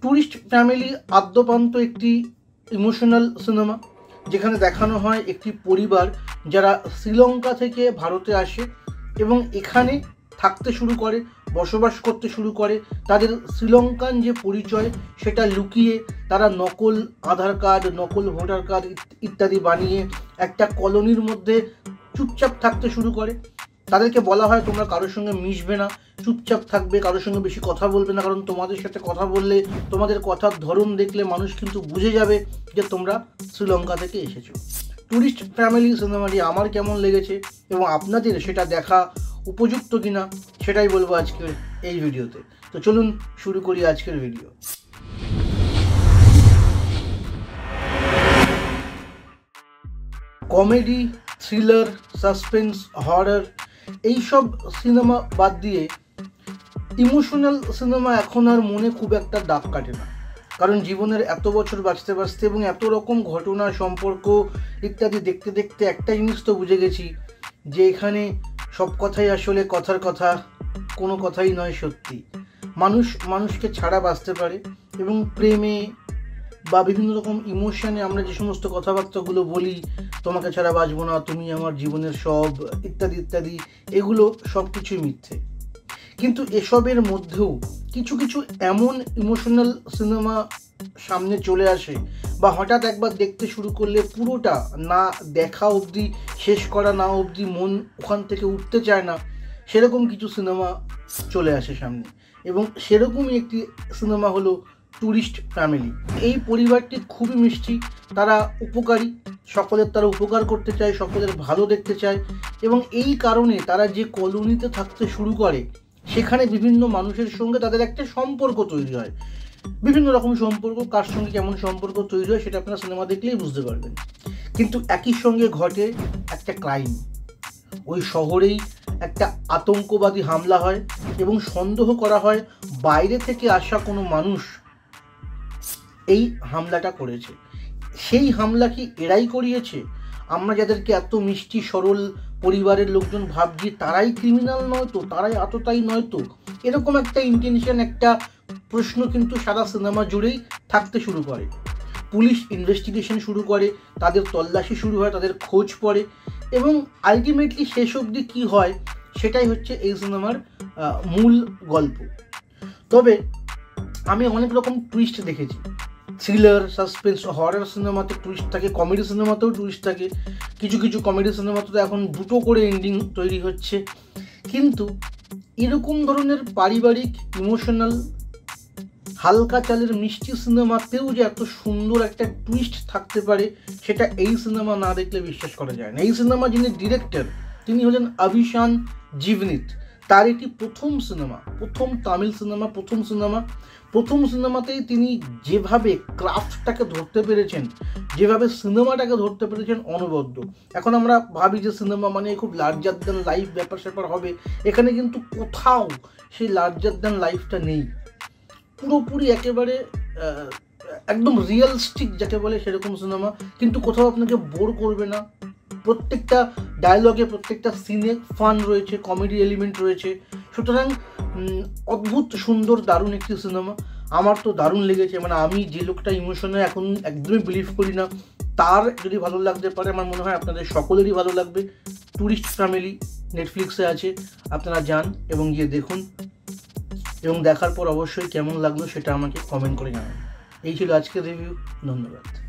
Tourist family আদ্যপান্ত একটি emotional cinema, যেখানে দেখানো হয় একটি পরিবার যারা শ্রীলঙ্কা থেকে ভারতে আসে এবং এখানে থাকতে শুরু করে, বসবাস করতে শুরু করে। তাদের শ্রীলঙ্কান যে পরিচয় সেটা লুকিয়ে তারা নকল আধার কার্ড, নকল ভোটার কার্ড ইত্যাদি বানিয়ে একটা কলোনির মধ্যে চুপচাপ থাকতে শুরু করে। তাদেরকে বলা হয় তোমরা কারোর সঙ্গে মিশবে না, চুপচাপ থাকবে, কারোর সঙ্গে বেশি কথা বলবে না, কারণ তোমাদের সাথে কথা বললে, তোমাদের কথার ধরন দেখলে মানুষ কিন্তু বুঝে যাবে যে তোমরা শ্রীলঙ্কা থেকে এসেছো। ট্যুরিস্ট ফ্যামিলি সিনেমাটি আমার কেমন লেগেছে এবং আপনাদের সেটা দেখা উপযুক্ত কিনা সেটাই বলবো আজকের এই ভিডিওতে। তো চলুন শুরু করি আজকের video. Comedy, thriller, suspense, horror এইসব সিনেমা বাদ দিয়ে ইমোশনাল সিনেমা এখন আর মনে খুব একটা দাগ কাটে না, কারণ জীবনের এত বছর বাঁচতে বাঁচতে এবং এত রকম ঘটনা, সম্পর্ক ইত্যাদি দেখতে দেখতে একটা জিনিস তো বুঝে গেছি যে এখানে সব কথাই আসলে কথার কথা, কোনো কথাই নয় সত্যি। মানুষ মানুষকে ছাড়া বাঁচতে পারে এবং প্রেমে বা বিভিন্ন রকম ইমোশনে আমরা যে সমস্ত কথাবার্তাগুলো বলি, তোমাকে ছাড়া বাঁচবো না, তুমি আমার জীবনের সব ইত্যাদি ইত্যাদি, এগুলো সব কিছুই মিথ্যে। কিন্তু এসবের মধ্যেও কিছু কিছু এমন ইমোশনাল সিনেমা সামনে চলে আসে বা হঠাৎ একবার দেখতে শুরু করলে পুরোটা না দেখা অবধি, শেষ করা না অবধি মন ওখান থেকে উঠতে চায় না, সেরকম কিছু সিনেমা চলে আসে সামনে। এবং সেরকমই একটি সিনেমা হলো ট্যুরিস্ট ফ্যামিলি। এই পরিবারটি খুবই মিষ্টি, তারা উপকারী, সকলের তারা উপকার করতে চায়, সকলের ভালো দেখতে চায় এবং এই কারণে তারা যে কলোনিতে থাকতে শুরু করে সেখানে বিভিন্ন মানুষের সঙ্গে তাদের একটা সম্পর্ক তৈরি হয়। বিভিন্ন রকম সম্পর্ক, কার সঙ্গে কেমন সম্পর্ক তৈরি হয় সেটা আপনারা সিনেমা দেখলেই বুঝতে পারবেন। কিন্তু একই সঙ্গে ঘটে একটা ক্রাইম, ওই শহরেই একটা আতঙ্কবাদী হামলা হয় এবং সন্দেহ করা হয় বাইরে থেকে আসা কোনো মানুষ এই হামলাটা করেছে। সেই হামলা কি এরাই করিয়েছে? আমরা যাদেরকে এত মিষ্টি সরল পরিবারের লোকজন ভাবছি তারাই ক্রিমিনাল নয় তো, তারাই আততায়ী নয় তো? এরকম একটা ইন্টেনশন, একটা প্রশ্ন কিন্তু সারা সিনেমা জুড়েই থাকতে শুরু করে। পুলিশ ইনভেস্টিগেশন শুরু করে, তাদের তল্লাশি শুরু হয়, তাদের খোঁজ পড়ে এবং আলটিমেটলি শেষ অবধি কী হয় সেটাই হচ্ছে এই সিনেমার মূল গল্প। তবে আমি অনেক রকম টুইস্ট দেখেছি। থ্রিলার, সাসপেন্স, হরর সিনেমাতে টুইস্ট থাকে, কমেডি সিনেমাতেও টুইস্ট থাকে। কিছু কিছু কমেডি সিনেমাতে তো এখন দুটো করে এন্ডিং তৈরি হচ্ছে। কিন্তু এরকম ধরনের পারিবারিক, ইমোশনাল, হালকা চালের মিষ্টি সিনেমাতেও যে এত সুন্দর একটা টুইস্ট থাকতে পারে সেটা এই সিনেমা না দেখলে বিশ্বাস করা যায় না। এই সিনেমা যিনি ডিরেক্টর তিনি হলেন অভিশান জীবনিত। তার এটি প্রথম সিনেমা, প্রথম তামিল সিনেমা, প্রথম সিনেমাতেই তিনি যেভাবে ক্রাফটটাকে ধরতে পেরেছেন, যেভাবে সিনেমাটাকে ধরতে পেরেছেন, অনবদ্য। এখন আমরা ভাবি যে সিনেমা মানে খুব লার্জার দ্যান লাইফ ব্যাপার স্যাপার হবে, এখানে কিন্তু কোথাও সেই লার্জার দ্যান লাইফটা নেই। পুরোপুরি একেবারে একদম রিয়েলিস্টিক যাকে বলে সেরকম সিনেমা, কিন্তু কোথাও আপনাকে বোর করবে না। প্রত্যেকটা ডায়লগে, প্রত্যেকটা সিনে ফান রয়েছে, কমেডি এলিমেন্ট রয়েছে। সুতরাং অদ্ভুত সুন্দর, দারুণ একটি সিনেমা। আমার তো দারুণ লেগেছে। মানে আমি যে লোকটা ইমোশনে এখন একদমই বিলিভ করি না, তার যদি ভালো লাগতে পারে আমার মনে হয় আপনাদের সকলেরই ভালো লাগবে। ট্যুরিস্ট ফ্যামিলি নেটফ্লিক্সে আছে, আপনারা যান এবং গিয়ে দেখুন এবং দেখার পর অবশ্যই কেমন লাগলো সেটা আমাকে কমেন্ট করে জানান। এই ছিল আজকের রিভিউ। ধন্যবাদ।